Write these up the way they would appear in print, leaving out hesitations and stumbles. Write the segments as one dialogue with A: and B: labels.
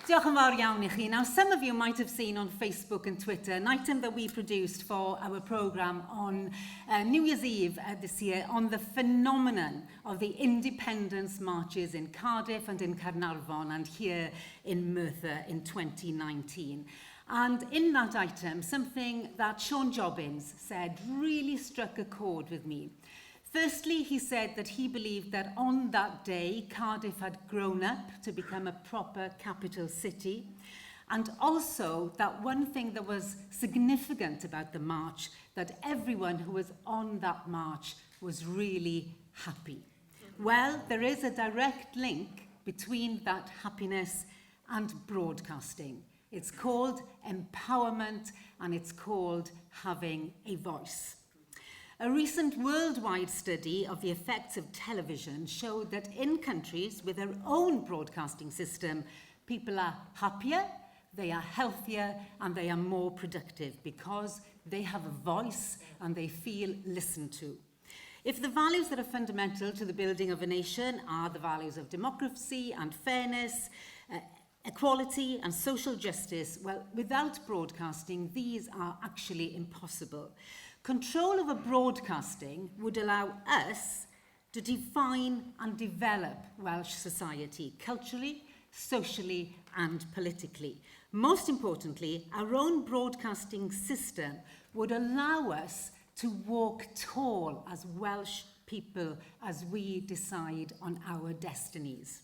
A: Diolch yn fawr iawn I chi. Now, some of you might have seen on Facebook and Twitter an item that we produced for our programme on New Year's Eve this year on the phenomenon of the independence marches in Cardiff and in Caernarfon and here in Merthyr in 2019. And in that item, something that Sean Jobbins said really struck a chord with me. Firstly, he said that he believed that on that day, Cardiff had grown up to become a proper capital city. And also that one thing that was significant about the march, that everyone who was on that march was really happy. Well, there is a direct link between that happiness and broadcasting. It's called empowerment and it's called having a voice. A recent worldwide study of the effects of television showed that in countries with their own broadcasting system, people are happier, they are healthier, and they are more productive because they have a voice and they feel listened to. If the values that are fundamental to the building of a nation are the values of democracy and fairness, equality and social justice, well, without broadcasting, these are actually impossible. Control over broadcasting would allow us to define and develop Welsh society culturally, socially and politically. Most importantly, our own broadcasting system would allow us to walk tall as Welsh people as we decide on our destinies.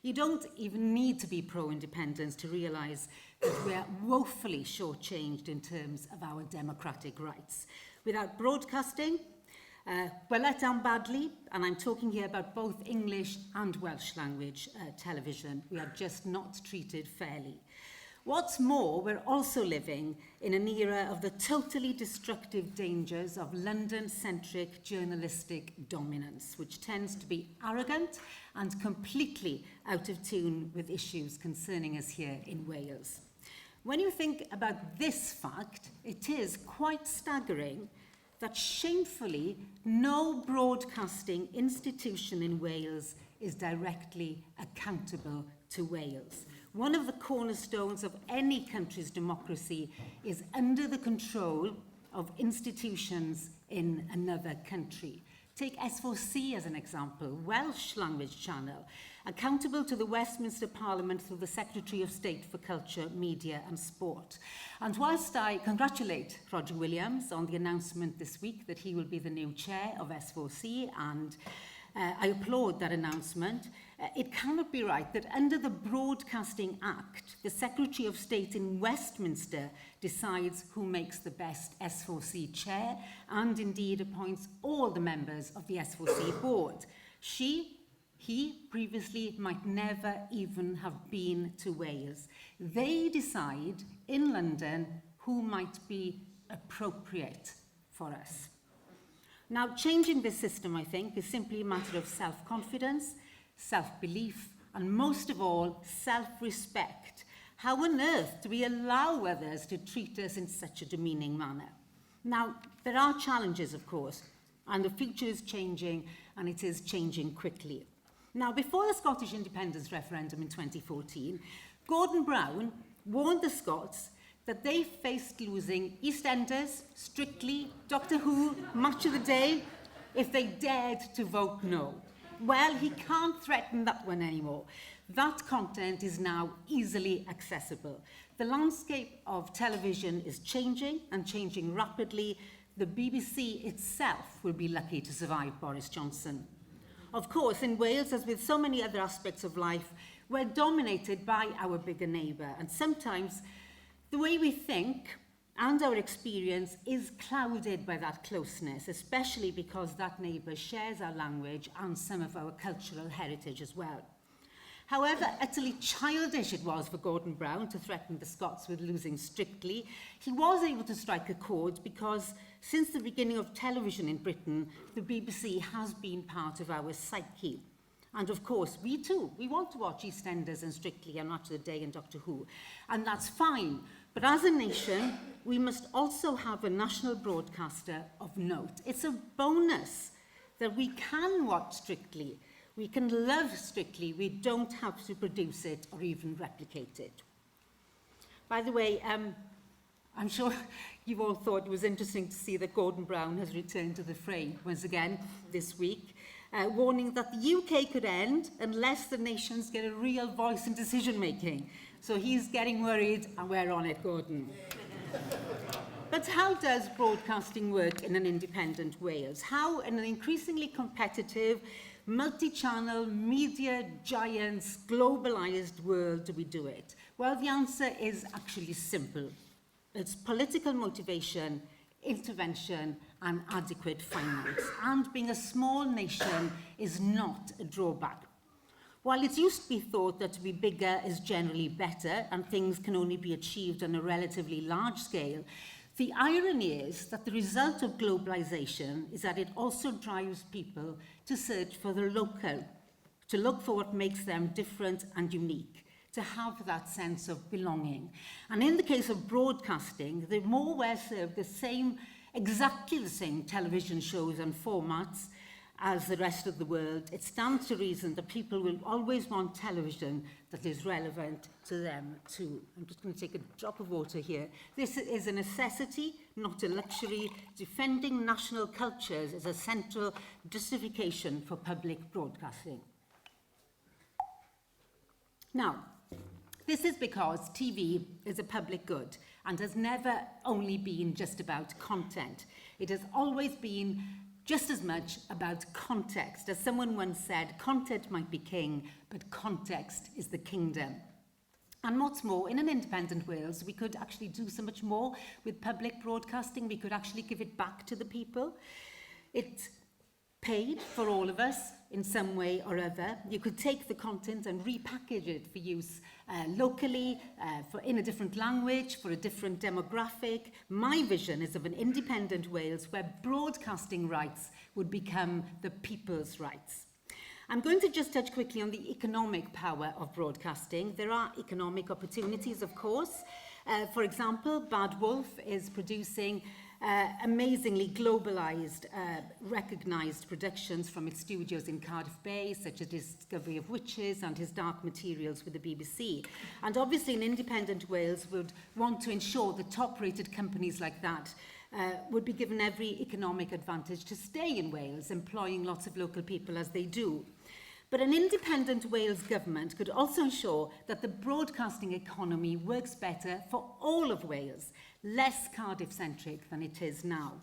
A: You don't even need to be pro-independence to realise that we're woefully shortchanged in terms of our democratic rights. Without broadcasting, we're let down badly, and I'm talking here about both English and Welsh language television. We are just not treated fairly. What's more, we're also living in an era of the totally destructive dangers of London-centric journalistic dominance, which tends to be arrogant and completely out of tune with issues concerning us here in Wales. When you think about this fact, it is quite staggering that shamefully no broadcasting institution in Wales is directly accountable to Wales. One of the cornerstones of any country's democracy is under the control of institutions in another country. Take S4C as an example, Welsh language channel, accountable to the Westminster Parliament through the Secretary of State for Culture, Media and Sport. And whilst I congratulate Roger Williams on the announcement this week that he will be the new chair of S4C, and I applaud that announcement, it cannot be right that under the Broadcasting Act, the Secretary of State in Westminster decides who makes the best S4C chair and indeed appoints all the members of the S4C board. He previously might never even have been to Wales. They decide in London who might be appropriate for us. Now, changing this system, I think, is simply a matter of self-confidence, self-belief, and most of all, self-respect. How on earth do we allow others to treat us in such a demeaning manner? Now, there are challenges, of course, and the future is changing, and it is changing quickly. Now, before the Scottish independence referendum in 2014, Gordon Brown warned the Scots that they faced losing EastEnders, Strictly, Doctor Who, Match of the Day, if they dared to vote no. Well, he can't threaten that one anymore. That content is now easily accessible. The landscape of television is changing and changing rapidly. The BBC itself will be lucky to survive Boris Johnson. Of course, in Wales, as with so many other aspects of life, we're dominated by our bigger neighbour, and sometimes the way we think and our experience is clouded by that closeness, especially because that neighbour shares our language and some of our cultural heritage as well. However utterly childish it was for Gordon Brown to threaten the Scots with losing Strictly, he was able to strike a chord because since the beginning of television in Britain, the BBC has been part of our psyche. And of course, we too, we want to watch EastEnders and Strictly and Match of the Day and Doctor Who, and that's fine. But as a nation, we must also have a national broadcaster of note. It's a bonus that we can watch Strictly We can love Strictly, we don't have to produce it or even replicate it. By the way, I'm sure you've all thought it was interesting to see that Gordon Brown has returned to the fray once again this week, warning that the UK could end unless the nations get a real voice in decision-making. So he's getting worried, and we're on it, Gordon. But how does broadcasting work in an independent Wales? How, in an increasingly competitive, multi-channel, media giants, globalized world do we do it? Well, the answer is actually simple. It's political motivation, intervention, and adequate finance. And being a small nation is not a drawback. While it used to be thought that to be bigger is generally better and things can only be achieved on a relatively large scale, the irony is that the result of globalization is that it also drives people to search for the local, to look for what makes them different and unique, to have that sense of belonging. And in the case of broadcasting, the more we're served exactly the same television shows and formats as the rest of the world, it stands to reason that people will always want television that is relevant to them too. I'm just going to take a drop of water here. This is a necessity, not a luxury. Defending national cultures is a central justification for public broadcasting. Now, this is because TV is a public good and has never only been just about content. It has always been just as much about context. As someone once said, content might be king, but context is the kingdom. And what's more, in an independent Wales, we could actually do so much more with public broadcasting. We could actually give it back to the people. It paid for all of us in some way or other. You could take the content and repackage it for use locally, in a different language, for a different demographic. My vision is of an independent Wales where broadcasting rights would become the people's rights. I'm going to just touch quickly on the economic power of broadcasting. There are economic opportunities, of course. For example, Bad Wolf is producing amazingly globalized, recognized productions from its studios in Cardiff Bay, such as Discovery of Witches and his Dark Materials with the BBC. And obviously, an independent Wales would want to ensure that top-rated companies like that would be given every economic advantage to stay in Wales, employing lots of local people as they do. But an independent Wales government could also ensure that the broadcasting economy works better for all of Wales, less Cardiff-centric than it is now.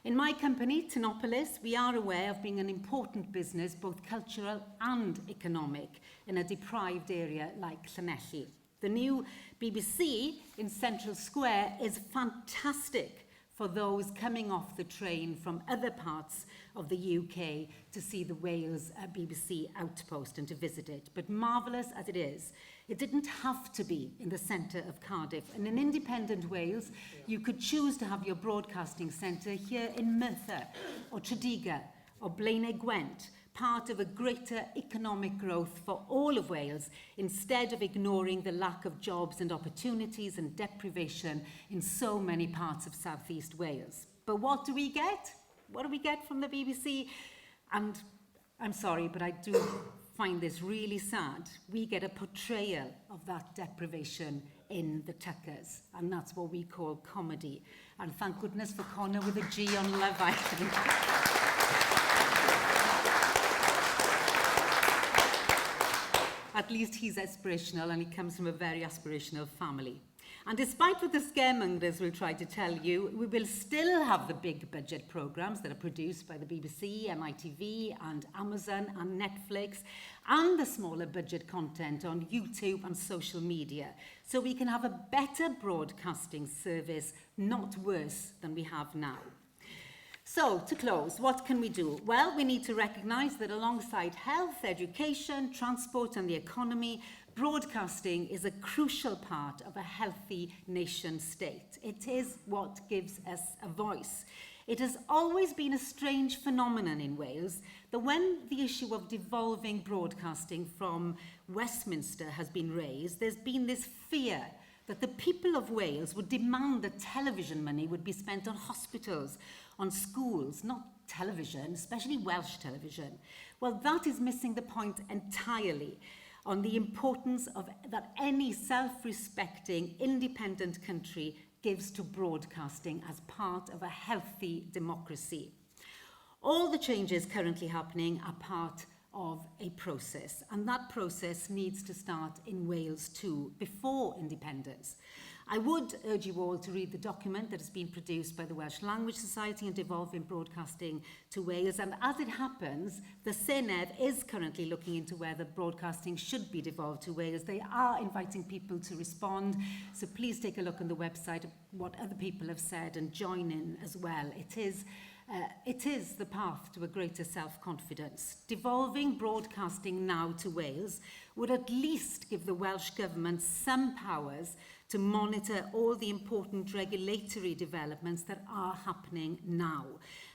A: In my company, Tinopolis, we are aware of being an important business, both cultural and economic, in a deprived area like Llanelli. The new BBC in Central Square is fantastic for those coming off the train from other parts of the UK to see the Wales BBC outpost and to visit it. But marvellous as it is, it didn't have to be in the centre of Cardiff. And in independent Wales, you could choose to have your broadcasting centre here in Merthyr or Tredigga or Blaenau Gwent, part of a greater economic growth for all of Wales, instead of ignoring the lack of jobs and opportunities and deprivation in so many parts of South East Wales. But what do we get? What do we get from the BBC? And I'm sorry, but I do find this really sad. We get a portrayal of that deprivation in the Tuckers, and that's what we call comedy. And thank goodness for Connor with a G on Love Island. At least he's aspirational, and he comes from a very aspirational family. And despite what the scaremongers will try to tell you, we will still have the big budget programmes that are produced by the BBC and ITV and Amazon and Netflix, and the smaller budget content on YouTube and social media. So we can have a better broadcasting service, not worse than we have now. So, to close, what can we do? Well, we need to recognise that alongside health, education, transport and the economy, broadcasting is a crucial part of a healthy nation state. It is what gives us a voice. It has always been a strange phenomenon in Wales that when the issue of devolving broadcasting from Westminster has been raised, there's been this fear that the people of Wales would demand that television money would be spent on hospitals, on schools, not television, especially Welsh television, well, that is missing the point entirely on the importance of that any self-respecting, independent country gives to broadcasting as part of a healthy democracy. All the changes currently happening are part of a process, and that process needs to start in Wales too, before independence. I would urge you all to read the document that has been produced by the Welsh Language Society and Devolving Broadcasting to Wales, and as it happens, the Senedd is currently looking into whether broadcasting should be devolved to Wales. They are inviting people to respond, so please take a look on the website at what other people have said and join in as well. It is the path to a greater self-confidence. Devolving broadcasting now to Wales would at least give the Welsh Government some powers to monitor all the important regulatory developments that are happening now,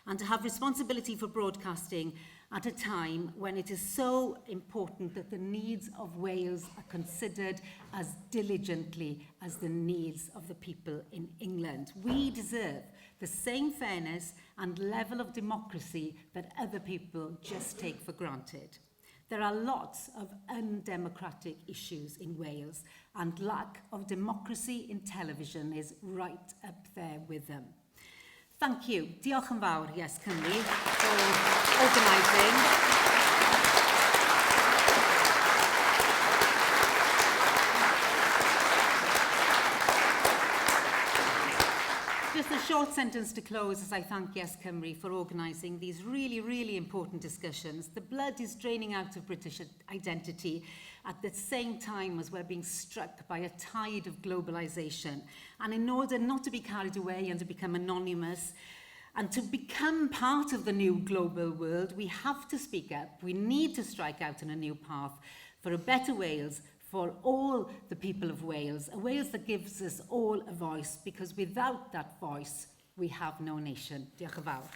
A: and to have responsibility for broadcasting at a time when it is so important that the needs of Wales are considered as diligently as the needs of the people in England. We deserve the same fairness and level of democracy that other people just take for granted. There are lots of undemocratic issues in Wales, and lack of democracy in television is right up there with them. Thank you. Diolch yn fawr, YesCymru, for organising. Just a short sentence to close as I thank YesCymru for organising these really, really important discussions. The blood is draining out of British identity at the same time as we're being struck by a tide of globalisation. And in order not to be carried away and to become anonymous and to become part of the new global world, we have to speak up. We need to strike out on a new path for a better Wales, for all the people of Wales, a Wales that gives us all a voice, because without that voice, we have no nation. Diolch yn fawr.